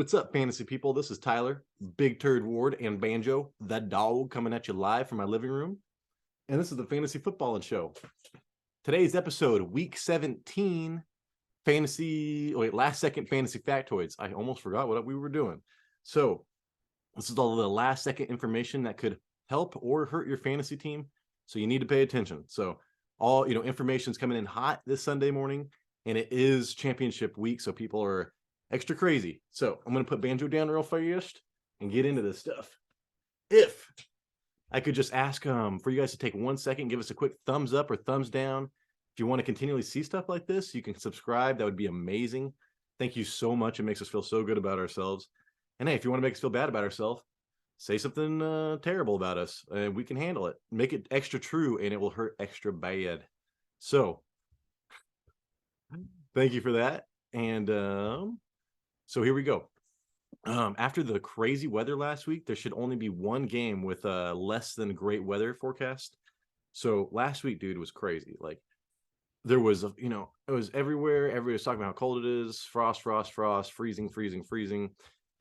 what's up, fantasy people? This is Tyler, Big Turd Ward, and Banjo, the dog, coming at you live from my living room. And this is the Fantasy Football Show. Today's episode, Week 17, last second fantasy factoids. I almost forgot what we were doing. So this is all the last second information that could help or hurt your fantasy team. So you need to pay attention. So all information's coming in hot this Sunday morning, and it is championship week, so people are extra crazy. So I'm going to put Banjo down real fast and get into this stuff. If I could just ask for you guys to take 1 second, give us a quick thumbs up or thumbs down. If you want to continually see stuff like this, you can subscribe. That would be amazing. Thank you so much. It makes us feel so good about ourselves. And hey, if you want to make us feel bad about ourselves, say something terrible about us, and we can handle it. Make it extra true, and it will hurt extra bad. So thank you for that. And so here we go. After the crazy weather last week, there should only be one game with a less than great weather forecast. So last week, dude, was crazy. Like there was, it was everywhere. Everybody was talking about how cold it is. Frost, freezing.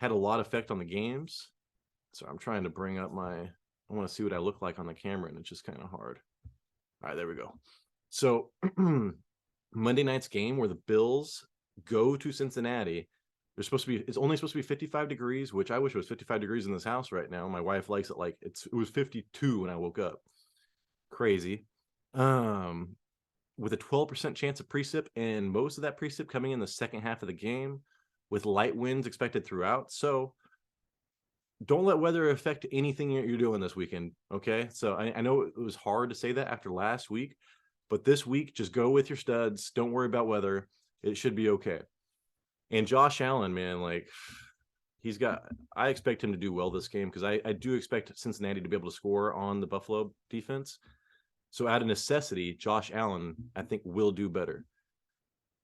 Had a lot of effect on the games. So I'm trying to bring up I want to see what I look like on the camera, and it's just kind of hard. All right, there we go. So Monday night's game where the Bills go to Cincinnati. It's only supposed to be 55 degrees, which I wish it was 55 degrees in this house right now. My wife likes it like it was 52 when I woke up. Crazy. With a 12% chance of precip, and most of that precip coming in the second half of the game, with light winds expected throughout. So don't let weather affect anything you're doing this weekend, okay? So I know it was hard to say that after last week, but this week, just go with your studs. Don't worry about weather. It should be okay. And Josh Allen, man, like I expect him to do well this game because I do expect Cincinnati to be able to score on the Buffalo defense. So out of necessity, Josh Allen, I think, will do better.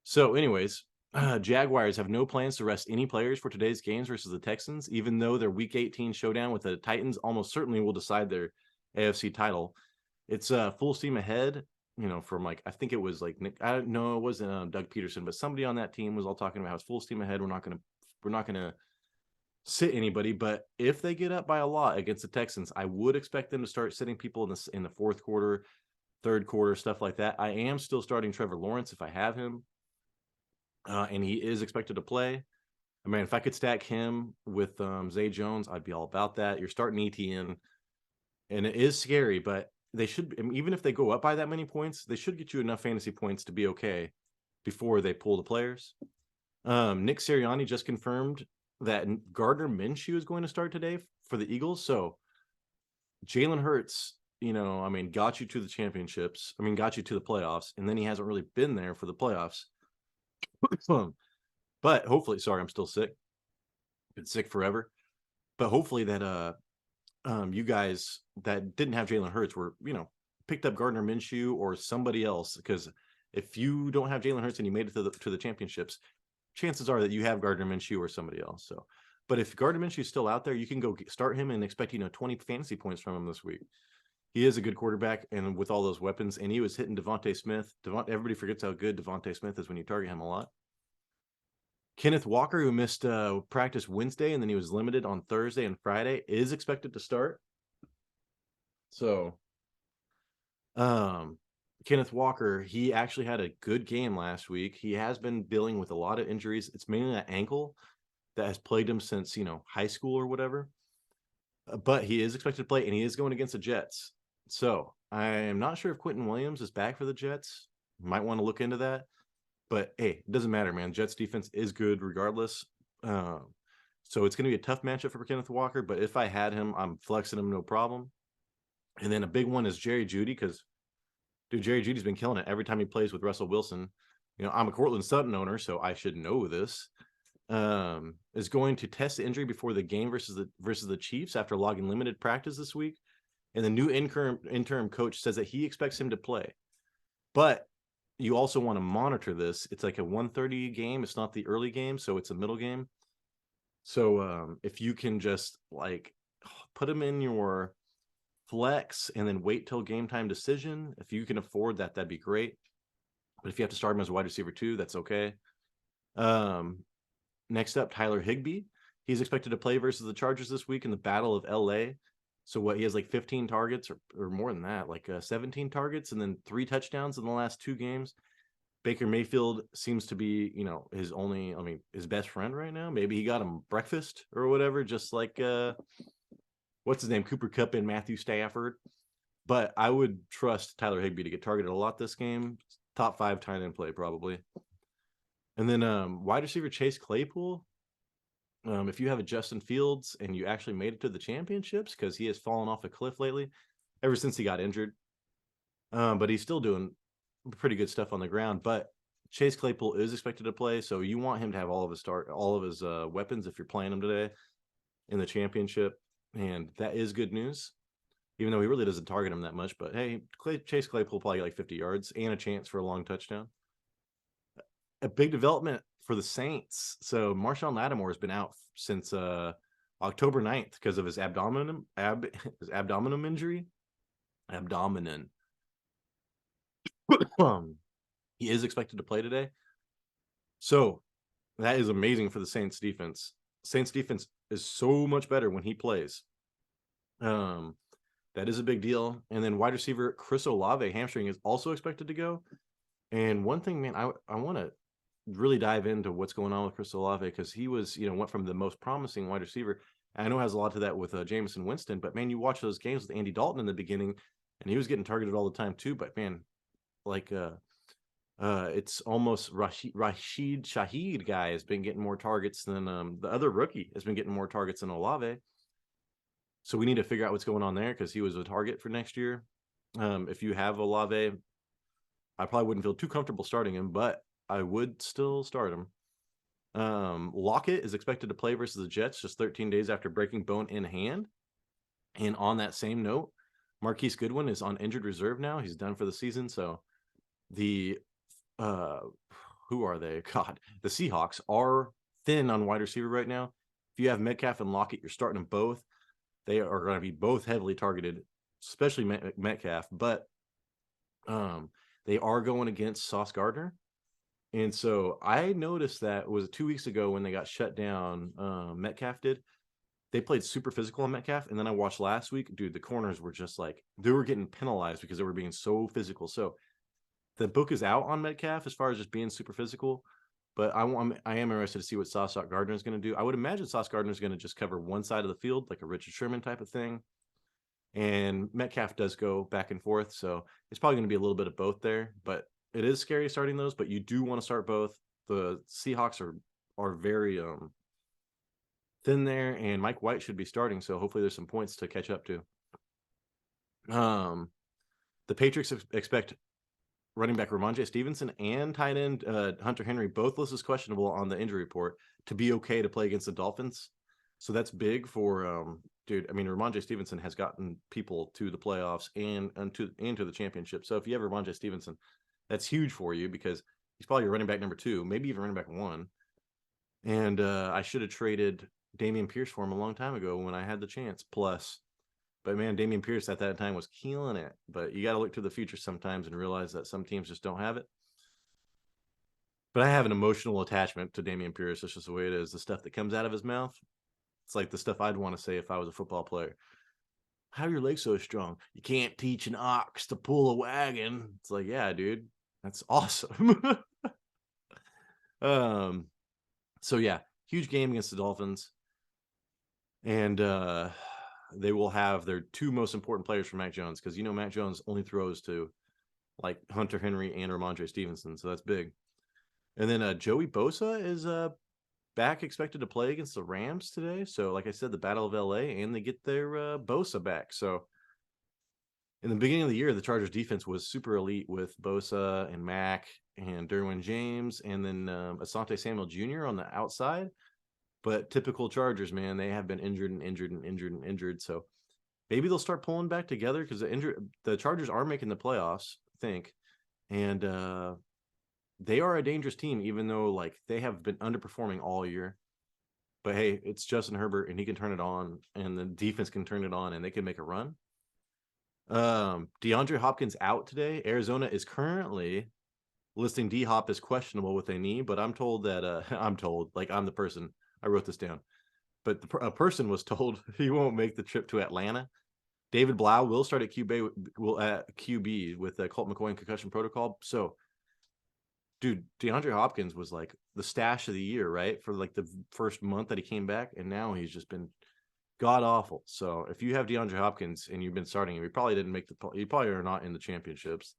So anyways, Jaguars have no plans to rest any players for today's games versus the Texans, even though their Week 18 showdown with the Titans almost certainly will decide their AFC title. It's full steam ahead, from I think it was like Nick. I don't know, it wasn't Doug Peterson, but somebody on that team was all talking about how it's full steam ahead. We're not gonna sit anybody, but if they get up by a lot against the Texans, I would expect them to start sitting people in the fourth quarter, third quarter, stuff like that. I am still starting Trevor Lawrence if I have him. And he is expected to play. I mean, if I could stack him with Zay Jones, I'd be all about that. You're starting ETN, and it is scary, but they should, even if they go up by that many points, they should get you enough fantasy points to be okay before they pull the players. Nick Sirianni just confirmed that Gardner Minshew is going to start today for the Eagles. So Jalen Hurts, got you to the championships. Got you to the playoffs, and then he hasn't really been there for the playoffs. But hopefully, sorry, I'm still sick. Been sick forever. But hopefully that you guys that didn't have Jalen Hurts were, picked up Gardner Minshew or somebody else, because if you don't have Jalen Hurts and you made it to the championships, chances are that you have Gardner Minshew or somebody else. So, but if Gardner Minshew is still out there, you can go start him and expect 20 fantasy points from him this week. He is a good quarterback, and with all those weapons, and he was hitting Devontae Smith. Everybody forgets how good Devontae Smith is when you target him a lot. Kenneth Walker, who missed practice Wednesday, and then he was limited on Thursday and Friday, is expected to start. So, Kenneth Walker, he actually had a good game last week. He has been dealing with a lot of injuries. It's mainly that ankle that has plagued him since, high school or whatever. But he is expected to play, and he is going against the Jets. So I am not sure if Quentin Williams is back for the Jets. You might want to look into that. But hey, it doesn't matter, man. Jets defense is good regardless. So it's going to be a tough matchup for Kenneth Walker. But if I had him, I'm flexing him, no problem. And then a big one is Jerry Jeudy, because, dude, Jerry Jeudy's been killing it every time he plays with Russell Wilson. I'm a Cortland Sutton owner, so I should know this. Is going to test the injury before the game versus the Chiefs after logging limited practice this week. And the new interim coach says that he expects him to play. But you also want to monitor this. It's like a 1:30 game. It's not the early game, so it's a middle game. So if you can just put him in your flex and then wait till game time decision, if you can afford that, that'd be great. But if you have to start him as a wide receiver too, that's okay. Next up, Tyler Higbee. He's expected to play versus the Chargers this week in the Battle of LA. So what, he has like 15 targets or more than that, like 17 targets and then 3 touchdowns in the last 2 games. Baker Mayfield seems to be, his best friend right now. Maybe he got him breakfast or whatever, just like what's his name, Cooper Kupp and Matthew Stafford. But I would trust Tyler Higbee to get targeted a lot this game. Top 5 tight end play probably. And then wide receiver Chase Claypool. If you have a Justin Fields and you actually made it to the championships, because he has fallen off a cliff lately ever since he got injured. But he's still doing pretty good stuff on the ground. But Chase Claypool is expected to play, so you want him to have all of his weapons if you're playing him today in the championship, and that is good news. Even though he really doesn't target him that much, but hey, Chase Claypool probably get like 50 yards and a chance for a long touchdown. A big development for the Saints. So Marshon Lattimore has been out since October 9th because of his abdominum injury. He is expected to play today. So that is amazing for the Saints defense. Saints defense is so much better when he plays. That is a big deal. And then wide receiver Chris Olave, hamstring, is also expected to go. And one thing, man, I want to really dive into what's going on with Chris Olave, because he was, went from the most promising wide receiver. I know it has a lot to that with Jameson Winston, but man, you watch those games with Andy Dalton in the beginning, and he was getting targeted all the time too. But man, like it's almost Rashid Shaheed guy has been getting more targets than the other rookie has been getting more targets than Olave. So we need to figure out what's going on there, because he was a target for next year. If you have Olave, I probably wouldn't feel too comfortable starting him, but I would still start him. Lockett is expected to play versus the Jets just 13 days after breaking bone in hand. And on that same note, Marquise Goodwin is on injured reserve now. He's done for the season. So the who are they? God, the Seahawks are thin on wide receiver right now. If you have Metcalf and Lockett, you're starting them both. They are going to be both heavily targeted, especially Metcalf. But they are going against Sauce Gardner. And so I noticed that was 2 weeks ago when they got shut down. Metcalf did. They played super physical on Metcalf. And then I watched last week, dude, the corners were just like, they were getting penalized because they were being so physical. So the book is out on Metcalf as far as just being super physical. But I am interested to see what Sauce Gardner is going to do. I would imagine Sauce Gardner is going to just cover one side of the field, like a Richard Sherman type of thing. And Metcalf does go back and forth. So it's probably going to be a little bit of both there. But it is scary starting those, but you do want to start both. The Seahawks are very thin there, and Mike White should be starting, so hopefully there's some points to catch up to. The Patriots expect running back Rhamondre Stevenson and tight end Hunter Henry, both listed as questionable on the injury report, to be okay to play against the Dolphins. So that's big for dude. I mean, Rhamondre Stevenson has gotten people to the playoffs and to the championship. So if you have Rhamondre Stevenson, that's huge for you, because he's probably your running back number 2, maybe even running back 1. And I should have traded Dameon Pierce for him a long time ago when I had the chance. But man, Dameon Pierce at that time was killing it. But you got to look to the future sometimes and realize that some teams just don't have it. But I have an emotional attachment to Dameon Pierce. That's just the way it is. The stuff that comes out of his mouth, it's like the stuff I'd want to say if I was a football player. How are your legs so strong? You can't teach an ox to pull a wagon. It's like, yeah, dude, that's awesome. So yeah, huge game against the Dolphins. And they will have their 2 most important players for Mac Jones, because Mac Jones only throws to like Hunter Henry and Rhamondre Stevenson, so that's big. And then Joey Bosa is back, expected to play against the Rams today. So like I said, the Battle of LA, and they get their Bosa back. So in the beginning of the year, the Chargers defense was super elite with Bosa and Mac and Derwin James, and then Asante Samuel Jr. on the outside. But typical Chargers, man, they have been injured. So maybe they'll start pulling back together, because the Chargers are making the playoffs, I think. And they are a dangerous team, even though like they have been underperforming all year. But hey, it's Justin Herbert, and he can turn it on, and the defense can turn it on, and they can make a run. DeAndre Hopkins out today. Arizona is currently listing D-Hop as questionable with a knee, but I'm told that I'm the person. I wrote this down. but a person was told he won't make the trip to Atlanta. David Blau will start at QB with Colt McCoy and concussion protocol. So, dude, DeAndre Hopkins was like the stash of the year, right? For like the first month that he came back, and now he's just been god awful. So if you have DeAndre Hopkins and you've been starting him, you probably didn't make you probably are not in the championships.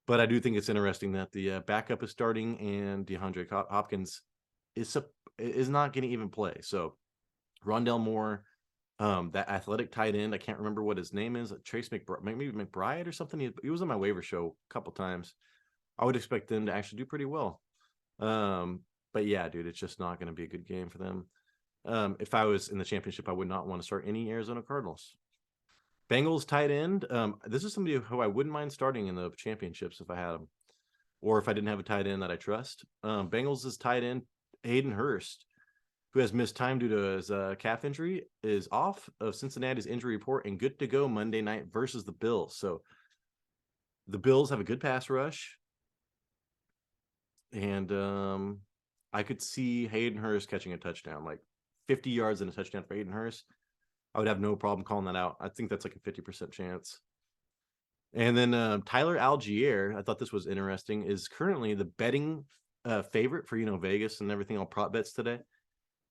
But I do think it's interesting that the backup is starting and DeAndre Hopkins is not going to even play. So Rondell Moore, that athletic tight end, I can't remember what his name is, Trace maybe McBride or something. He was on my waiver show a couple times. I would expect them to actually do pretty well. But yeah, dude, it's just not going to be a good game for them. If I was in the championship, I would not want to start any Arizona Cardinals. Bengals tight end. This is somebody who I wouldn't mind starting in the championships if I had him, or if I didn't have a tight end that I trust. Bengals is tight end Hayden Hurst, who has missed time due to his calf injury, is off of Cincinnati's injury report and good to go Monday night versus the Bills. So the Bills have a good pass rush, and I could see Hayden Hurst catching a touchdown, like 50 yards and a touchdown for Hayden Hurst. I would have no problem calling that out. I think that's like a 50% chance. And then Tyler Allgeier, I thought this was interesting, is currently the betting favorite for, Vegas and everything, all prop bets today,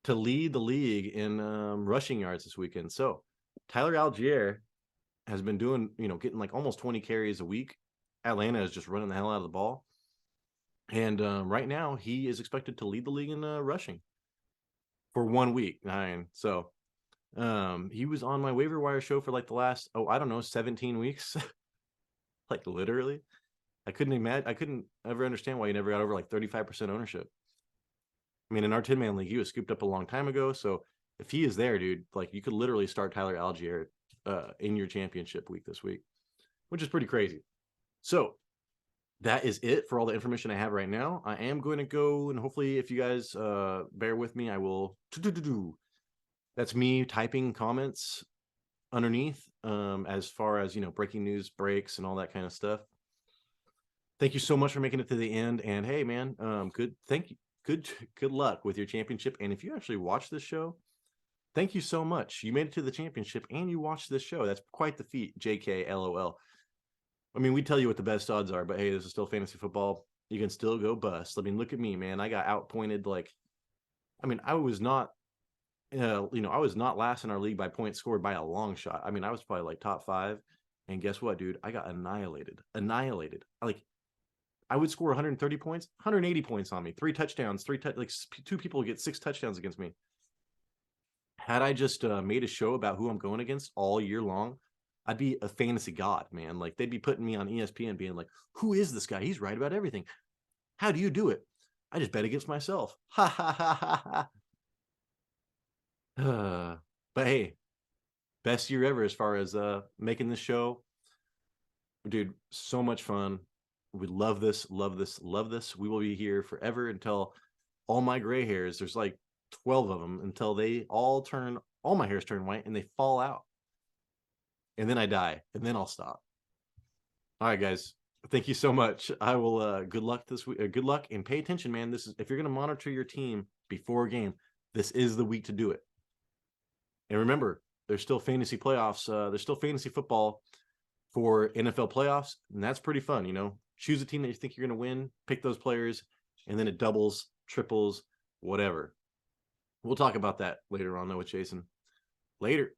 to lead the league in rushing yards this weekend. So Tyler Allgeier has been doing, getting like almost 20 carries a week. Atlanta is just running the hell out of the ball. And right now he is expected to lead the league in rushing for 1 week. So he was on my waiver wire show for like the last 17 weeks. Like literally. I couldn't ever understand why he never got over like 35% ownership. I mean, in our 10-man league, he was scooped up a long time ago. So if he is there, dude, like you could literally start Tyler Allgeier in your championship week this week, which is pretty crazy. So that is it for all the information I have right now. I am going to go, and hopefully if you guys bear with me, I will that's me typing comments underneath as far as breaking news breaks and all that kind of stuff. Thank you so much for making it to the end, and hey man, thank you, good luck with your championship. And if you actually watch this show, thank you so much. You made it to the championship and you watched this show. That's quite the feat. JK LOL. I mean, we tell you what the best odds are, but hey, this is still fantasy football. You can still go bust. I mean, look at me, man. I got outpointed. I was not I was not last in our league by points scored by a long shot. I mean, I was probably like top 5. And guess what, dude? I got annihilated. Like, I would score 130 points, 180 points on me, 3 touchdowns, 2 people get 6 touchdowns against me. Had I just made a show about who I'm going against all year long, I'd be a fantasy god, man. Like, they'd be putting me on ESPN being like, who is this guy? He's right about everything. How do you do it? I just bet against myself. Ha ha ha ha ha. But hey, best year ever as far as making this show. Dude, so much fun. We love this. We will be here forever until all my gray hairs, there's like 12 of them, until they all my hairs turn white and they fall out. And then I die, and then I'll stop. All right, guys. Thank you so much. I will good luck this week. Good luck, and pay attention, man. This is, if you're going to monitor your team before a game, this is the week to do it. And remember, there's still fantasy playoffs. There's still fantasy football for NFL playoffs, and that's pretty fun. Choose a team that you think you're going to win, pick those players, and then it doubles, triples, whatever. We'll talk about that later on, though, with Jason. Later.